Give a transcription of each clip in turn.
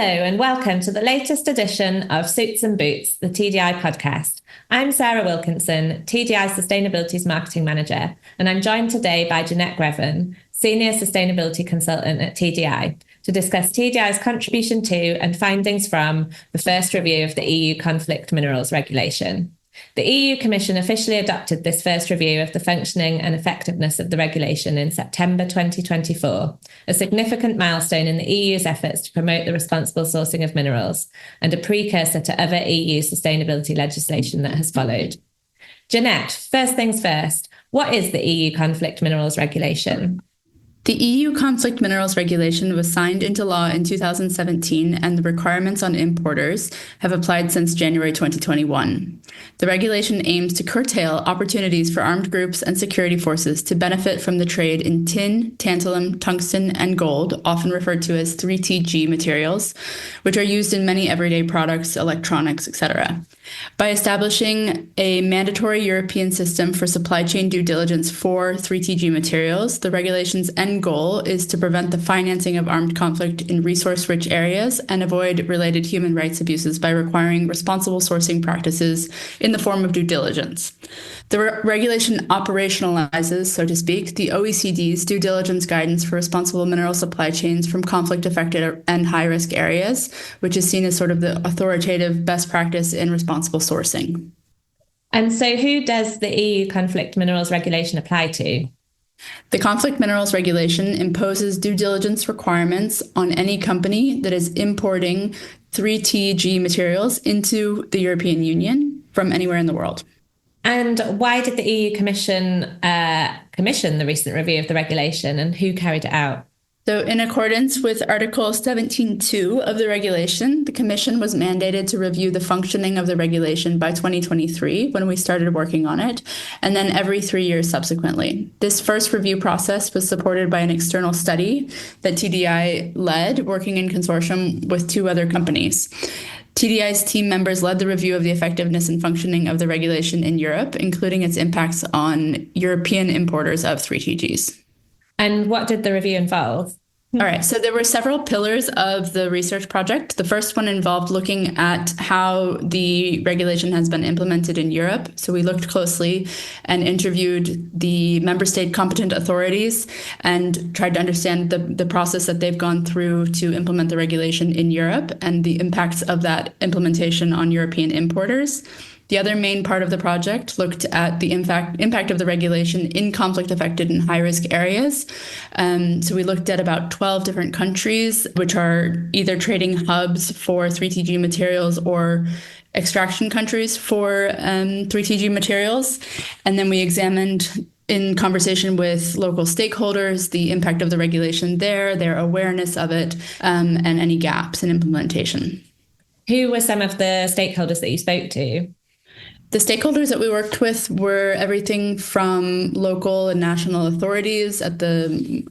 Hello and welcome to the latest edition of Suits and Boots, the TDi podcast. I'm Sarah Wilkinson, TDi Sustainability's marketing manager, and I'm joined today by Jeanette Greven, senior sustainability consultant at TDi, to discuss TDi's contribution to and findings from the first review of the EU conflict minerals regulation. The EU Commission officially adopted this first review of the functioning and effectiveness of the regulation in September 2024, a significant milestone in the EU's efforts to promote the responsible sourcing of minerals and a precursor to other EU sustainability legislation that has followed. Jeanette, first things first, what is the EU conflict minerals regulation? The EU Conflict Minerals Regulation was signed into law in 2017, and the requirements on importers have applied since January 2021. The regulation aims to curtail opportunities for armed groups and security forces to benefit from the trade in tin, tantalum, tungsten, and gold, often referred to as 3TG materials, which are used in many everyday products, electronics, etc. By establishing a mandatory European system for supply chain due diligence for 3TG materials, the regulation's end goal is to prevent the financing of armed conflict in resource-rich areas and avoid related human rights abuses by requiring responsible sourcing practices in the form of due diligence. The regulation operationalizes, so to speak, the OECD's due diligence guidance for responsible mineral supply chains from conflict-affected and high-risk areas, which is seen as sort of the authoritative best practice in responsible sourcing. And so who does the EU conflict minerals regulation apply to? The Conflict Minerals Regulation imposes due diligence requirements on any company that is importing 3TG materials into the European Union from anywhere in the world. And why did the EU Commission commission the recent review of the regulation, and who carried it out? So in accordance with Article 17.2 of the regulation, the Commission was mandated to review the functioning of the regulation by 2023, when we started working on it, and then every 3 years subsequently. This first review process was supported by an external study that TDi led, working in consortium with 2 other companies. TDi's team members led the review of the effectiveness and functioning of the regulation in Europe, including its impacts on European importers of 3TGs. And what did the review involve? All right, so there were several pillars of the research project. The first one involved looking at how the regulation has been implemented in Europe. So we looked closely and interviewed the member state competent authorities and tried to understand the process that they've gone through to implement the regulation in Europe and the impacts of that implementation on European importers. The other main part of the project looked at the impact of the regulation in conflict-affected and high-risk areas. So we looked at about 12 different countries, which are either trading hubs for 3TG materials or extraction countries for 3TG materials. And then we examined, in conversation with local stakeholders, the impact of the regulation there, their awareness of it, and any gaps in implementation. Who were some of the stakeholders that you spoke to? The stakeholders that we worked with were everything from local and national authorities at the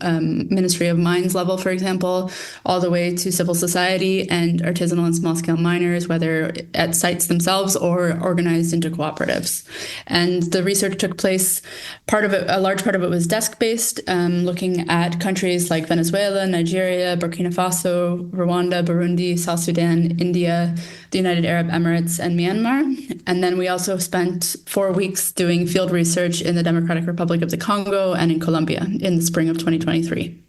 Ministry of Mines level, for example, all the way to civil society and artisanal and small-scale miners, whether at sites themselves or organized into cooperatives. And the research took place, a large part of it was desk-based, looking at countries like Venezuela, Nigeria, Burkina Faso, Rwanda, Burundi, South Sudan, India, the United Arab Emirates, and Myanmar. And then we also spent 4 weeks doing field research in the Democratic Republic of the Congo and in Colombia in the spring of 2023.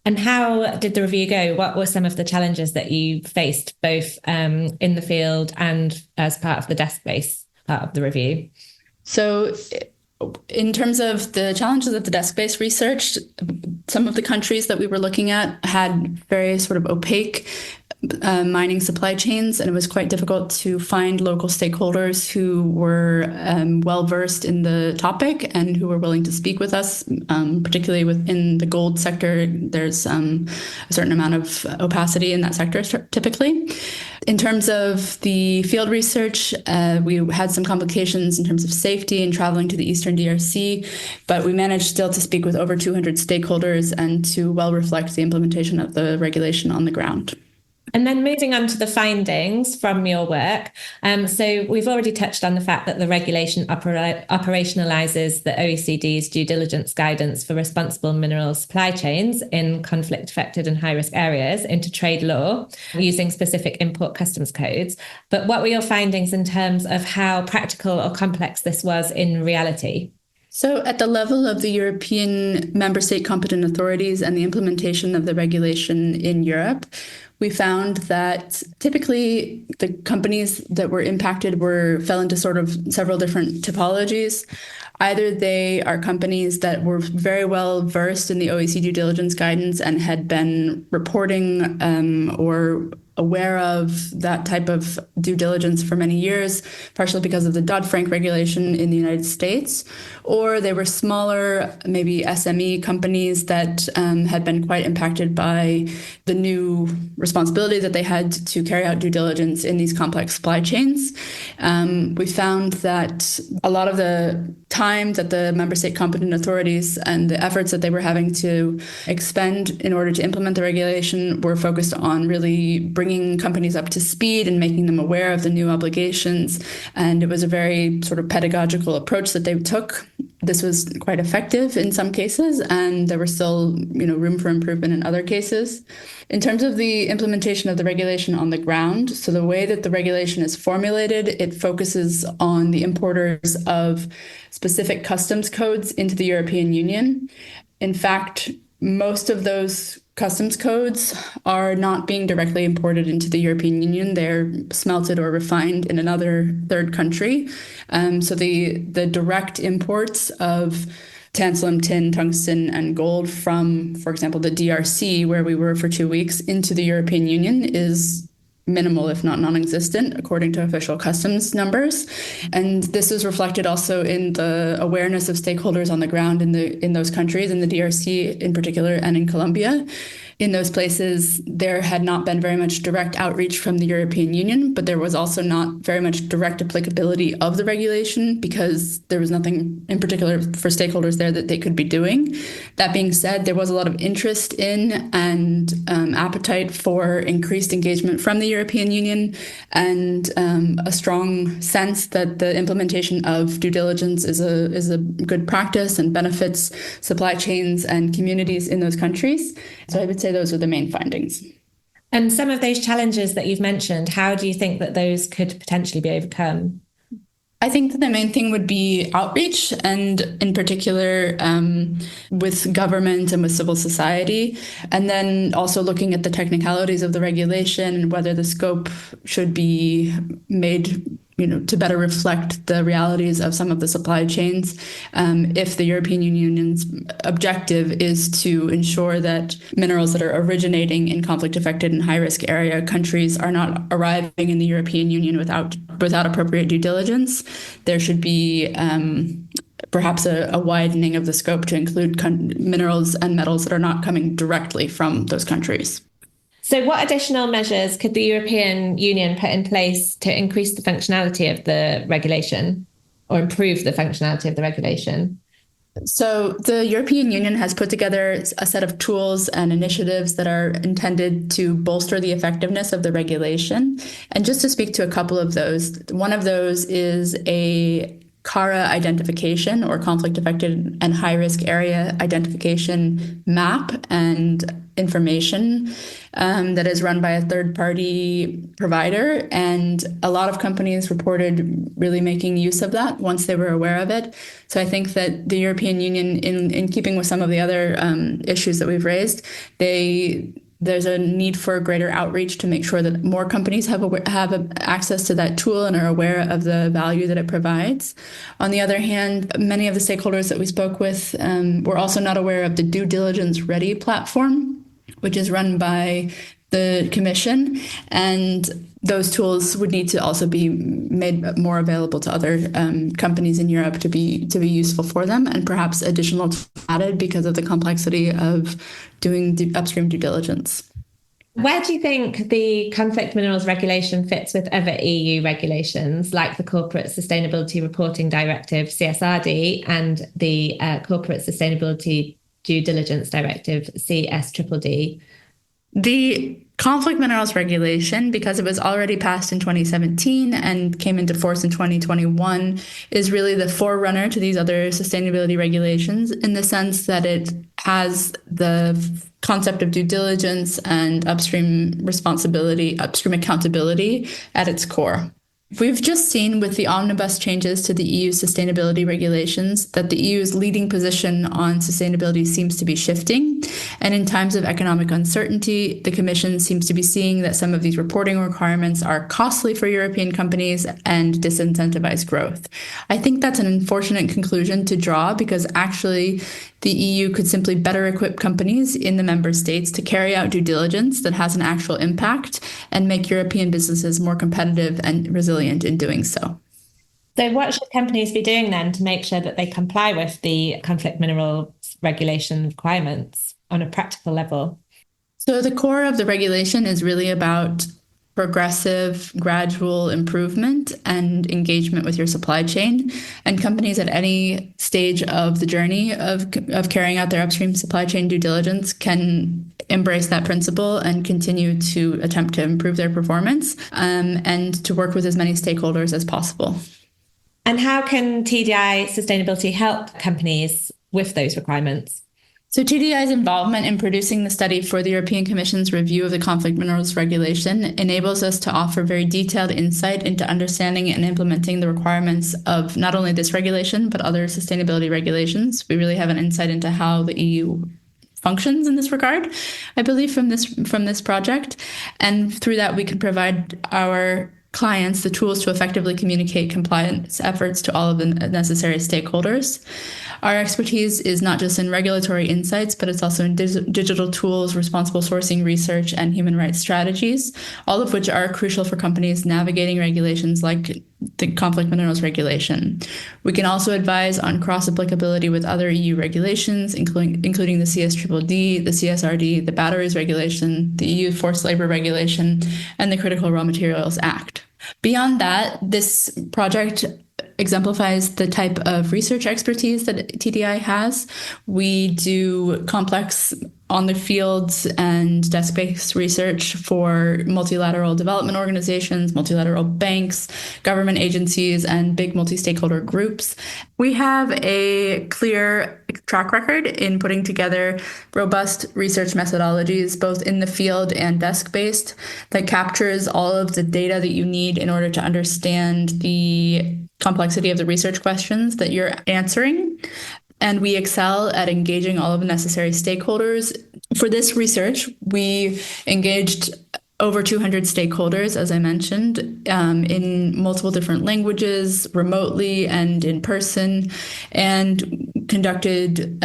And how did the review go? What were some of the challenges that you faced, both in the field and as part of the desk-based part of the review? So in terms of the challenges of the desk-based research, some of the countries that we were looking at had very sort of opaque mining supply chains, and it was quite difficult to find local stakeholders who were well-versed in the topic and who were willing to speak with us, particularly within the gold sector. There's a certain amount of opacity in that sector typically. In terms of the field research, we had some complications in terms of safety and traveling to the Eastern DRC, but we managed still to speak with over 200 stakeholders and to well reflect the implementation of the regulation on the ground. And then moving on to the findings from your work. So we've already touched on the fact that the regulation operationalizes the OECD's due diligence guidance for responsible mineral supply chains in conflict-affected and high-risk areas into trade law using specific import customs codes. But what were your findings in terms of how practical or complex this was in reality? So at the level of the European member state competent authorities and the implementation of the regulation in Europe, we found that typically the companies that were impacted fell into sort of several different typologies. Either they are companies that were very well versed in the OECD due diligence guidance and had been reporting or aware of that type of due diligence for many years, partially because of the Dodd-Frank regulation in the United States, or they were smaller, maybe SME companies that had been quite impacted by the new responsibility that they had to carry out due diligence in these complex supply chains. We found that a lot of the time that the member state competent authorities and the efforts that they were having to expend in order to implement the regulation were focused on really bringing companies up to speed and making them aware of the new obligations. And it was a very sort of pedagogical approach that they took. This was quite effective in some cases, and there was still, room for improvement in other cases. In terms of the implementation of the regulation on the ground, so the way that the regulation is formulated, it focuses on the importers of specific customs codes into the European Union. In fact, most of those customs codes are not being directly imported into the European Union. They're smelted or refined in another third country. So the direct imports of tantalum, tin, tungsten, and gold from, for example, the DRC, where we were for 2 weeks, into the European Union is minimal, if not non-existent, according to official customs numbers. And this is reflected also in the awareness of stakeholders on the ground in those countries, in the DRC in particular, and in Colombia. In those places, there had not been very much direct outreach from the European Union, but there was also not very much direct applicability of the regulation because there was nothing in particular for stakeholders there that they could be doing. That being said, there was a lot of interest in and appetite for increased engagement from the European Union and a strong sense that the implementation of due diligence is a good practice and benefits supply chains and communities in those countries. So I would say those are the main findings. And some of those challenges that you've mentioned, how do you think that those could potentially be overcome? I think that the main thing would be outreach, and in particular with government and with civil society, and then also looking at the technicalities of the regulation and whether the scope should be made to better reflect the realities of some of the supply chains. If the European Union's objective is to ensure that minerals that are originating in conflict-affected and high-risk area countries are not arriving in the European Union without appropriate due diligence, there should be perhaps a widening of the scope to include minerals and metals that are not coming directly from those countries. So what additional measures could the European Union put in place to increase the functionality of the regulation or improve the functionality of the regulation? So the European Union has put together a set of tools and initiatives that are intended to bolster the effectiveness of the regulation. And just to speak to a couple of those, one of those is a CARA identification, or conflict-affected and high-risk area identification map and information that is run by a third-party provider. And a lot of companies reported really making use of that once they were aware of it. So I think that the European Union, in keeping with some of the other issues that we've raised, there's a need for greater outreach to make sure that more companies have access to that tool and are aware of the value that it provides. On the other hand, many of the stakeholders that we spoke with were also not aware of the Due Diligence Ready platform, which is run by the Commission, and those tools would need to also be made more available to other companies in Europe to be useful for them, and perhaps additional added because of the complexity of doing upstream due diligence. Where do you think the conflict minerals regulation fits with other EU regulations like the Corporate Sustainability Reporting Directive, CSRD, and the Corporate Sustainability Due Diligence Directive, CSDDD? The conflict minerals regulation, because it was already passed in 2017 and came into force in 2021, is really the forerunner to these other sustainability regulations in the sense that it has the concept of due diligence and upstream responsibility, upstream accountability at its core. We've just seen with the omnibus changes to the EU sustainability regulations that the EU's leading position on sustainability seems to be shifting. And in times of economic uncertainty, the Commission seems to be seeing that some of these reporting requirements are costly for European companies and disincentivize growth. I think that's an unfortunate conclusion to draw because actually the EU could simply better equip companies in the member states to carry out due diligence that has an actual impact and make European businesses more competitive and resilient in doing so. So what should companies be doing then to make sure that they comply with the conflict minerals regulation requirements on a practical level? So the core of the regulation is really about progressive, gradual improvement and engagement with your supply chain. And companies at any stage of the journey of carrying out their upstream supply chain due diligence can embrace that principle and continue to attempt to improve their performance and to work with as many stakeholders as possible. And how can TDi Sustainability help companies with those requirements? So TDi's involvement in producing the study for the European Commission's review of the conflict minerals regulation enables us to offer very detailed insight into understanding and implementing the requirements of not only this regulation, but other sustainability regulations. We really have an insight into how the EU functions in this regard, I believe, from this project. And through that, we can provide our clients the tools to effectively communicate compliance efforts to all of the necessary stakeholders. Our expertise is not just in regulatory insights, but it's also in digital tools, responsible sourcing research, and human rights strategies, all of which are crucial for companies navigating regulations like the conflict minerals regulation. We can also advise on cross-applicability with other EU regulations, including the CSDDD, the CSRD, the batteries regulation, the EU forced labor regulation, and the Critical Raw Materials Act. Beyond that, this project exemplifies the type of research expertise that TDi has. We do complex on-the-field and desk-based research for multilateral development organizations, multilateral banks, government agencies, and big multi-stakeholder groups. We have a clear track record in putting together robust research methodologies, both in the field and desk-based, that captures all of the data that you need in order to understand the complexity of the research questions that you're answering. And we excel at engaging all of the necessary stakeholders. For this research, we engaged over 200 stakeholders, as I mentioned, in multiple different languages, remotely and in person, and conducted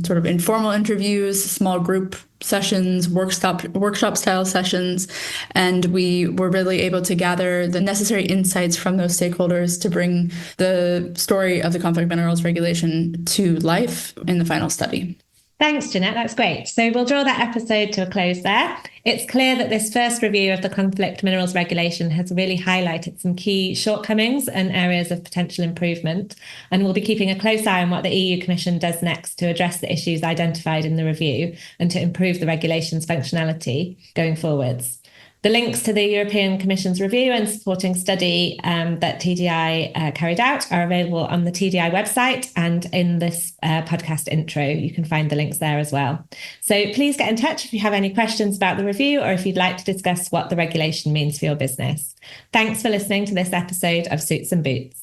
sort of informal interviews, small group sessions, workshop-style sessions, and we were really able to gather the necessary insights from those stakeholders to bring the story of the conflict minerals regulation to life in the final study. Thanks, Jeanette. That's great. So we'll draw that episode to a close there. It's clear that this first review of the conflict minerals regulation has really highlighted some key shortcomings and areas of potential improvement. And we'll be keeping a close eye on what the EU Commission does next to address the issues identified in the review and to improve the regulation's functionality going forwards. The links to the European Commission's review and supporting study that TDi carried out are available on the TDi website and in this podcast intro. You can find the links there as well. So please get in touch if you have any questions about the review or if you'd like to discuss what the regulation means for your business. Thanks for listening to this episode of Suits and Boots.